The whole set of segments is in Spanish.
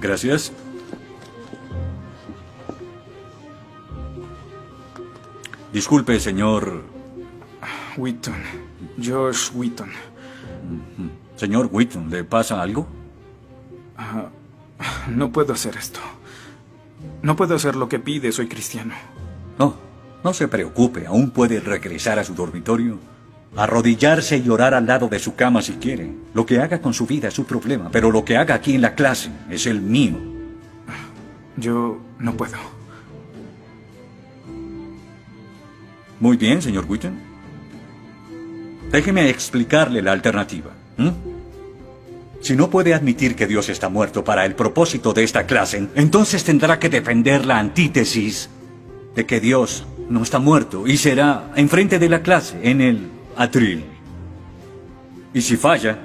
Gracias. Disculpe, señor... Wheaton. Josh Wheaton. Señor Wheaton, ¿le pasa algo? No puedo hacer esto. No puedo hacer lo que pide, soy cristiano. No se preocupe, aún puede regresar a su dormitorio, arrodillarse y orar al lado de su cama si quiere. Lo que haga con su vida es su problema, pero lo que haga aquí en la clase es el mío. Yo no puedo. Muy bien, señor Wheaton. Déjeme explicarle la alternativa. Si no puede admitir que Dios está muerto para el propósito de esta clase, entonces tendrá que defender la antítesis de que Dios no está muerto y será enfrente de la clase, en el atril. Y si falla,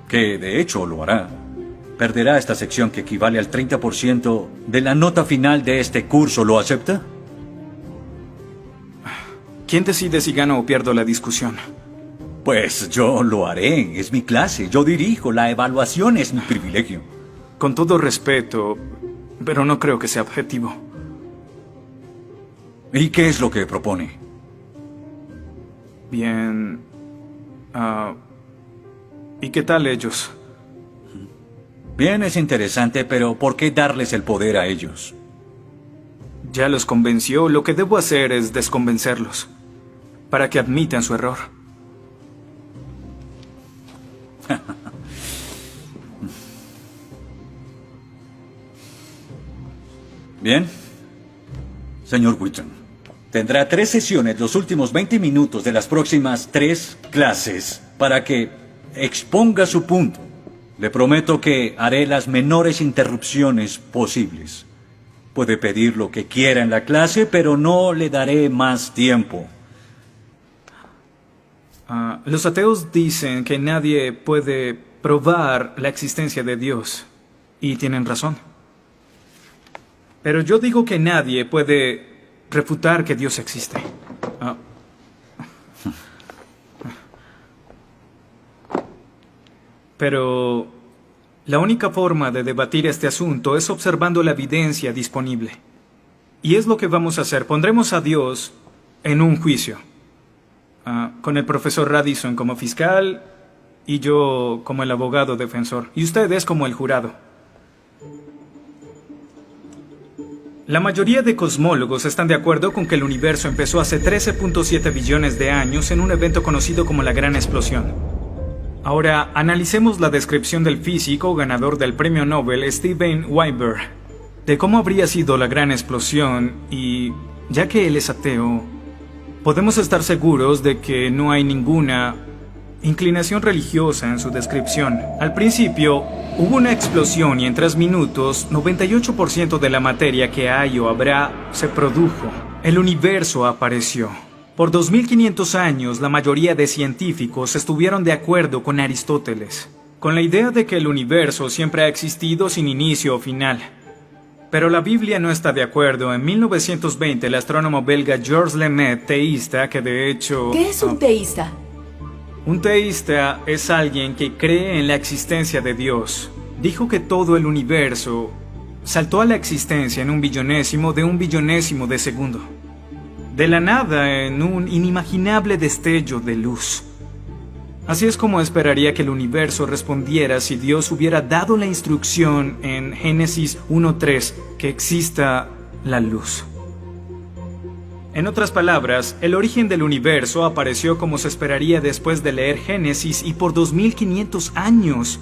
que de hecho lo hará, perderá esta sección que equivale al 30% de la nota final de este curso. ¿Lo acepta? ¿Quién decide si gano o pierdo la discusión? Pues yo lo haré, es mi clase, yo dirijo, la evaluación es mi privilegio. Con todo respeto, pero no creo que sea objetivo. ¿Y qué es lo que propone? Bien... ¿y qué tal ellos? Bien, es interesante, pero ¿por qué darles el poder a ellos? Ya los convenció, lo que debo hacer es desconvencerlos, para que admitan su error. Bien. Señor Wheaton, tendrá 3 sesiones los últimos 20 minutos de las próximas 3 clases para que exponga su punto. Le prometo que haré las menores interrupciones posibles. Puede pedir lo que quiera en la clase, pero no le daré más tiempo. Los ateos dicen que nadie puede probar la existencia de Dios. Y tienen razón. Pero yo digo que nadie puede refutar que Dios existe. Pero la única forma de debatir este asunto es observando la evidencia disponible. Y es lo que vamos a hacer. Pondremos a Dios en un juicio. Con el profesor Radisson como fiscal y yo como el abogado defensor. Y ustedes como el jurado. La mayoría de cosmólogos están de acuerdo con que el universo empezó hace 13.7 billones de años en un evento conocido como la Gran Explosión. Ahora, analicemos la descripción del físico ganador del premio Nobel Steven Weinberg de cómo habría sido la Gran Explosión y, ya que él es ateo, podemos estar seguros de que no hay ninguna inclinación religiosa en su descripción. Al principio, hubo una explosión y en 3 minutos, 98% de la materia que hay o habrá se produjo. El universo apareció. Por 2500 años, la mayoría de científicos estuvieron de acuerdo con Aristóteles, con la idea de que el universo siempre ha existido sin inicio o final. Pero la Biblia no está de acuerdo. En 1920, el astrónomo belga Georges Lemaitre, teísta, que de hecho... ¿Qué es un teísta? Un teísta es alguien que cree en la existencia de Dios. Dijo que todo el universo saltó a la existencia en 1/1000 de 1/1000 de segundo. De la nada, en un inimaginable destello de luz. Así es como esperaría que el universo respondiera si Dios hubiera dado la instrucción en Génesis 1:3 que exista la luz. En otras palabras, el origen del universo apareció como se esperaría después de leer Génesis y por 2500 años.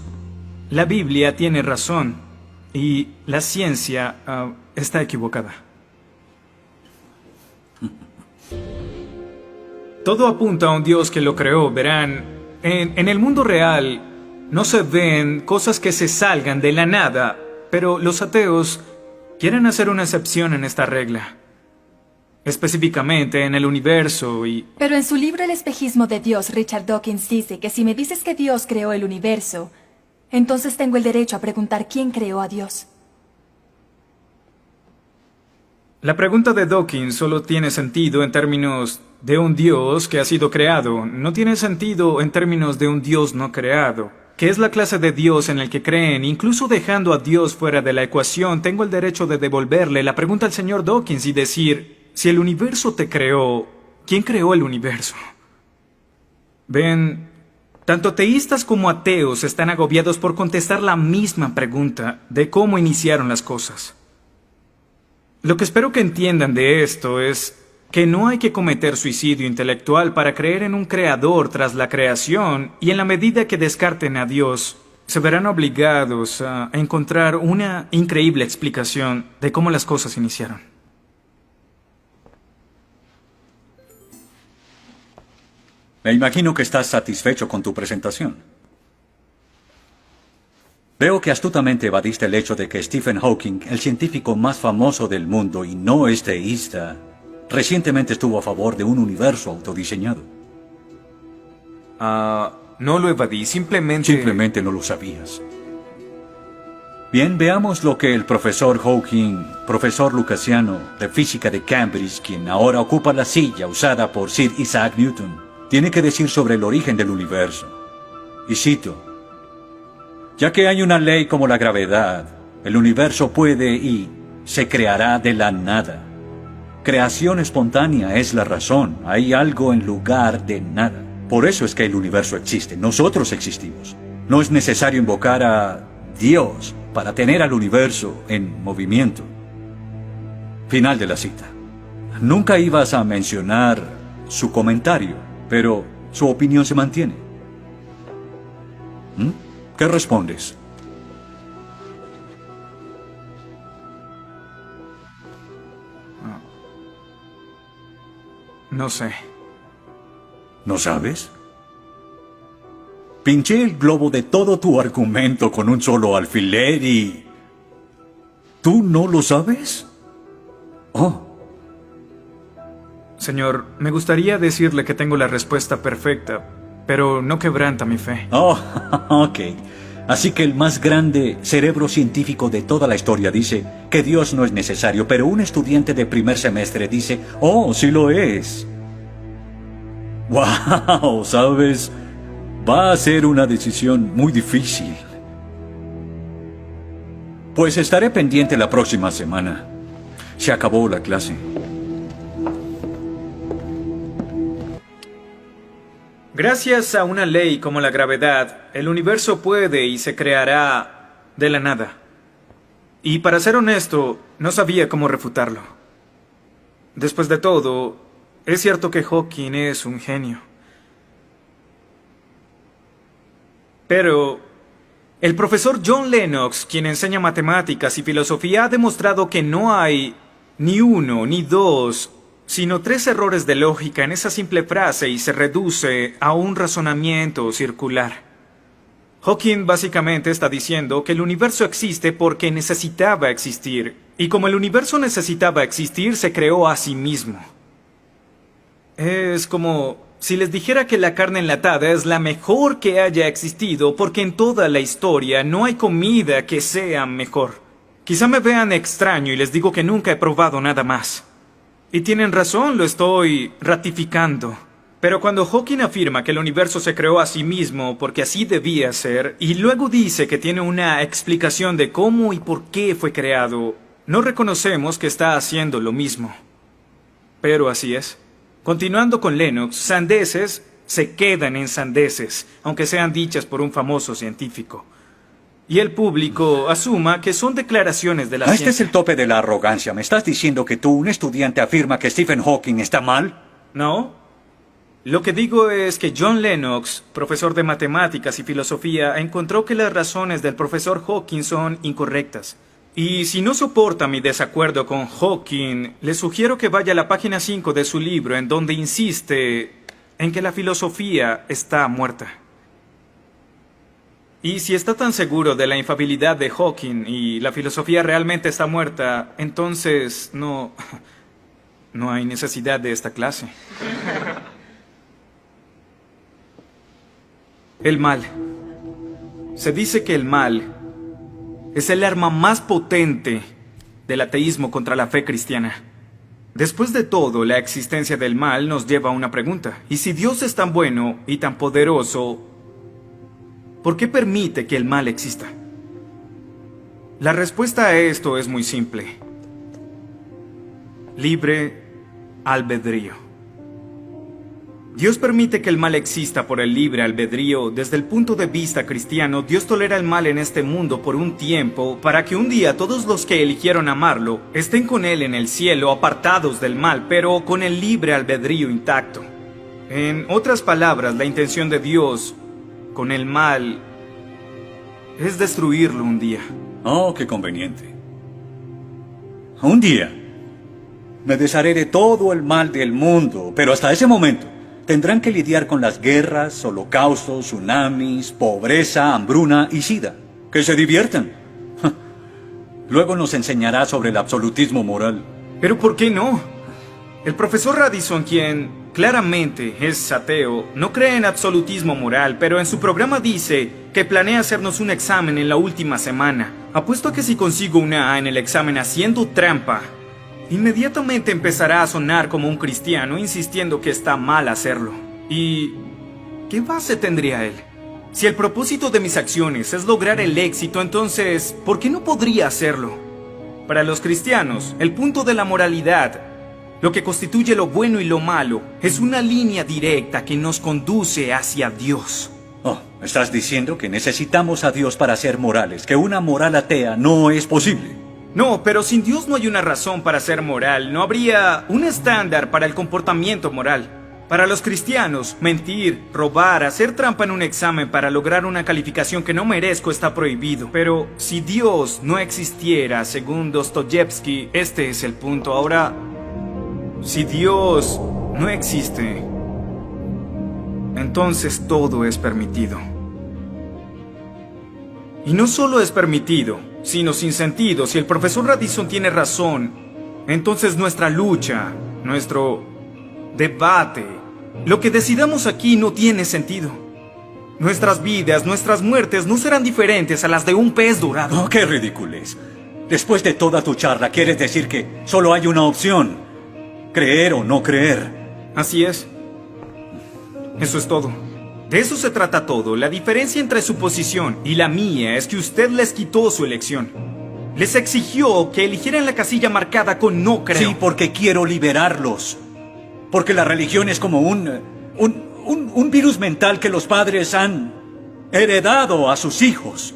La Biblia tiene razón y la ciencia está equivocada. Todo apunta a un Dios que lo creó, verán. En el mundo real no se ven cosas que se salgan de la nada, pero los ateos quieren hacer una excepción en esta regla. Específicamente en el universo y... Pero en su libro El espejismo de Dios, Richard Dawkins dice que si me dices que Dios creó el universo, entonces tengo el derecho a preguntar quién creó a Dios. La pregunta de Dawkins solo tiene sentido en términos de un Dios que ha sido creado. No tiene sentido en términos de un Dios no creado. que es la clase de Dios en el que creen, incluso dejando a Dios fuera de la ecuación, tengo el derecho de devolverle la pregunta al señor Dawkins y decir, si el universo te creó, ¿quién creó el universo? Ven, tanto teístas como ateos están agobiados por contestar la misma pregunta de cómo iniciaron las cosas. Lo que espero que entiendan de esto es que no hay que cometer suicidio intelectual para creer en un creador tras la creación, y en la medida que descarten a Dios, se verán obligados a encontrar una increíble explicación de cómo las cosas iniciaron. Me imagino que estás satisfecho con tu presentación. Veo que astutamente evadiste el hecho de que Stephen Hawking, el científico más famoso del mundo y no es teísta, recientemente estuvo a favor de un universo autodiseñado. No lo evadí, simplemente... Simplemente no lo sabías. Bien, veamos lo que el profesor Hawking, profesor lucasiano de física de Cambridge, quien ahora ocupa la silla usada por Sir Isaac Newton, tiene que decir sobre el origen del universo. Y cito: ya que hay una ley como la gravedad, el universo puede y se creará de la nada. Creación espontánea es la razón. Hay algo en lugar de nada. Por eso es que el universo existe. Nosotros existimos. No es necesario invocar a Dios para tener al universo en movimiento. Final de la cita. Nunca ibas a mencionar su comentario, pero su opinión se mantiene. ¿Qué respondes? No sé. ¿No sabes? Pinché el globo de todo tu argumento con un solo alfiler y... ¿tú no lo sabes? Oh. Señor, me gustaría decirle que tengo la respuesta perfecta, pero no quebranta mi fe. Oh, ok. Así que el más grande cerebro científico de toda la historia dice que Dios no es necesario, pero un estudiante de primer semestre dice, oh, sí lo es. Wow, ¿sabes? Va a ser una decisión muy difícil. Pues estaré pendiente la próxima semana. Se acabó la clase. Gracias a una ley como la gravedad, el universo puede y se creará de la nada. Y para ser honesto, no sabía cómo refutarlo. Después de todo, es cierto que Hawking es un genio. Pero el profesor John Lennox, quien enseña matemáticas y filosofía, ha demostrado que no hay ni uno ni dos, sino 3 errores de lógica en esa simple frase y se reduce a un razonamiento circular. Hawking básicamente está diciendo que el universo existe porque necesitaba existir, y como el universo necesitaba existir, se creó a sí mismo. Es como si les dijera que la carne enlatada es la mejor que haya existido porque en toda la historia no hay comida que sea mejor. Quizá me vean extraño y les digo que nunca he probado nada más. Y tienen razón, lo estoy ratificando. Pero cuando Hawking afirma que el universo se creó a sí mismo porque así debía ser, y luego dice que tiene una explicación de cómo y por qué fue creado, no reconocemos que está haciendo lo mismo. Pero así es. Continuando con Lennox, sandeces se quedan en sandeces, aunque sean dichas por un famoso científico. Y el público asuma que son declaraciones de la ciencia. Este es el tope de la arrogancia. ¿Me estás diciendo que tú, un estudiante, afirma que Stephen Hawking está mal? No. Lo que digo es que John Lennox, profesor de matemáticas y filosofía, encontró que las razones del profesor Hawking son incorrectas. Y si no soporta mi desacuerdo con Hawking, le sugiero que vaya a la página 5 de su libro, en donde insiste en que la filosofía está muerta. Y si está tan seguro de la infalibilidad de Hawking y la filosofía realmente está muerta, entonces no hay necesidad de esta clase. El mal. Se dice que el mal es el arma más potente del ateísmo contra la fe cristiana. Después de todo, la existencia del mal nos lleva a una pregunta. ¿Y si Dios es tan bueno y tan poderoso, ¿por qué permite que el mal exista? La respuesta a esto es muy simple. Libre albedrío. Dios permite que el mal exista por el libre albedrío. Desde el punto de vista cristiano, Dios tolera el mal en este mundo por un tiempo para que un día todos los que eligieron amarlo estén con Él en el cielo, apartados del mal, pero con el libre albedrío intacto. En otras palabras, la intención de Dios con el mal es destruirlo un día. Oh, qué conveniente. Un día me desharé de todo el mal del mundo, pero hasta ese momento tendrán que lidiar con las guerras, holocaustos, tsunamis, pobreza, hambruna y sida. Que se diviertan. Luego nos enseñará sobre el absolutismo moral. ¿Pero por qué no? El profesor Radisson, quien claramente es ateo, no cree en absolutismo moral, pero en su programa dice que planea hacernos un examen en la última semana. Apuesto a que si consigo una A en el examen haciendo trampa, inmediatamente empezará a sonar como un cristiano insistiendo que está mal hacerlo. ¿Y qué base tendría él? Si el propósito de mis acciones es lograr el éxito, entonces, ¿por qué no podría hacerlo? Para los cristianos, el punto de la moralidad, lo que constituye lo bueno y lo malo, es una línea directa que nos conduce hacia Dios. Oh, estás diciendo que necesitamos a Dios para ser morales, que una moral atea no es posible. No, pero sin Dios no hay una razón para ser moral, no habría un estándar para el comportamiento moral. Para los cristianos, mentir, robar, hacer trampa en un examen para lograr una calificación que no merezco está prohibido. Pero si Dios no existiera, según Dostoyevsky, este es el punto. Ahora, si Dios no existe, entonces todo es permitido. Y no solo es permitido, sino sin sentido. Si el profesor Radisson tiene razón, entonces nuestra lucha, nuestro debate, lo que decidamos aquí no tiene sentido. Nuestras vidas, nuestras muertes no serán diferentes a las de un pez dorado. Oh, qué ridiculez. Después de toda tu charla, ¿quieres decir que solo hay una opción? Creer o no creer. Así es. Eso es todo. De eso se trata todo. La diferencia entre su posición y la mía es que usted les quitó su elección. Les exigió que eligieran la casilla marcada con no creo. Sí, porque quiero liberarlos. Porque la religión es como un virus mental que los padres han heredado a sus hijos.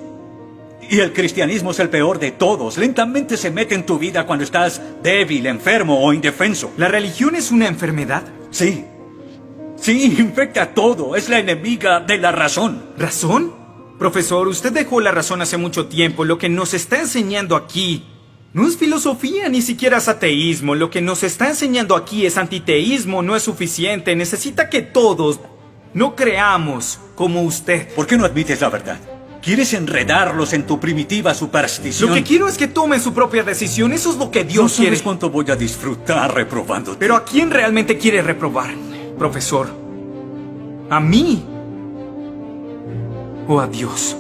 Y el cristianismo es el peor de todos. Lentamente se mete en tu vida cuando estás débil, enfermo o indefenso. ¿La religión es una enfermedad? Sí. Sí, infecta todo. Es la enemiga de la razón. ¿Razón? Profesor, usted dejó la razón hace mucho tiempo. Lo que nos está enseñando aquí no es filosofía, ni siquiera es ateísmo. Lo que nos está enseñando aquí es antiteísmo. No es suficiente. Necesita que todos no creamos como usted. ¿Por qué no admites la verdad? ¿Quieres enredarlos en tu primitiva superstición? Lo que quiero es que tomen su propia decisión. Eso es lo que Dios quiere. No sabes cuánto voy a disfrutar reprobándote. Pero ¿a quién realmente quiere reprobar, profesor? ¿A mí? ¿O a Dios?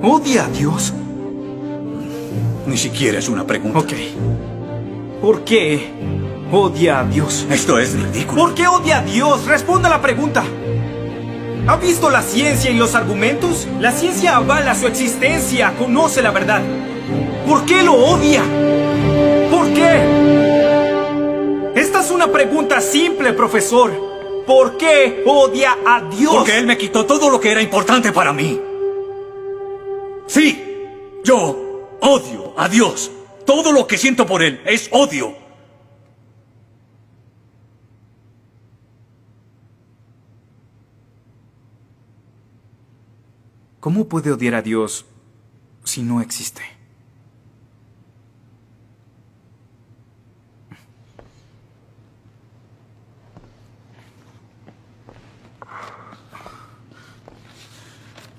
¿Odia a Dios? Ni siquiera es una pregunta. Ok. ¿Por qué odia a Dios? Esto es ridículo. ¿Por qué odia a Dios? Responda la pregunta. ¿Ha visto la ciencia y los argumentos? La ciencia avala su existencia, conoce la verdad. ¿Por qué lo odia? ¿Por qué? Esta es una pregunta simple, profesor. ¿Por qué odia a Dios? Porque Él me quitó todo lo que era importante para mí. Sí, yo odio a Dios. Todo lo que siento por Él es odio. ¿Cómo puede odiar a Dios si no existe?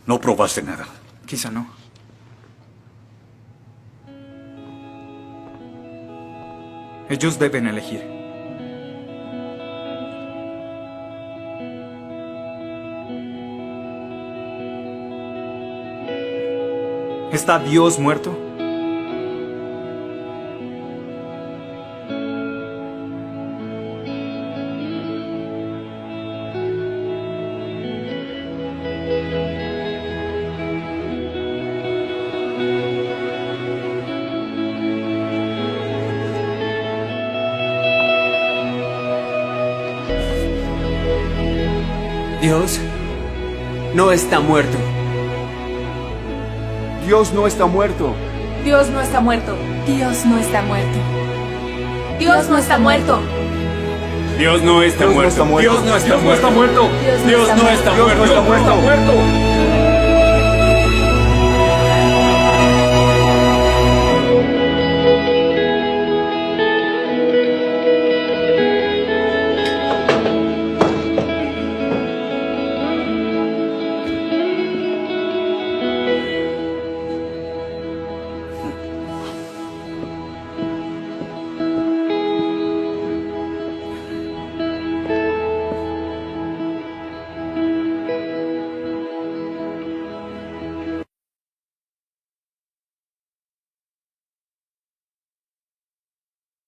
No probaste nada. Quizá no. Ellos deben elegir. ¿Está Dios muerto? Dios no está muerto. Dios no está muerto. Dios no está muerto. Dios no está muerto. Dios no está muerto. Dios no está Dios no está muerto. Dios no está muerto. Dios no está Dios no está muerto. muerto. Dios no está muerto.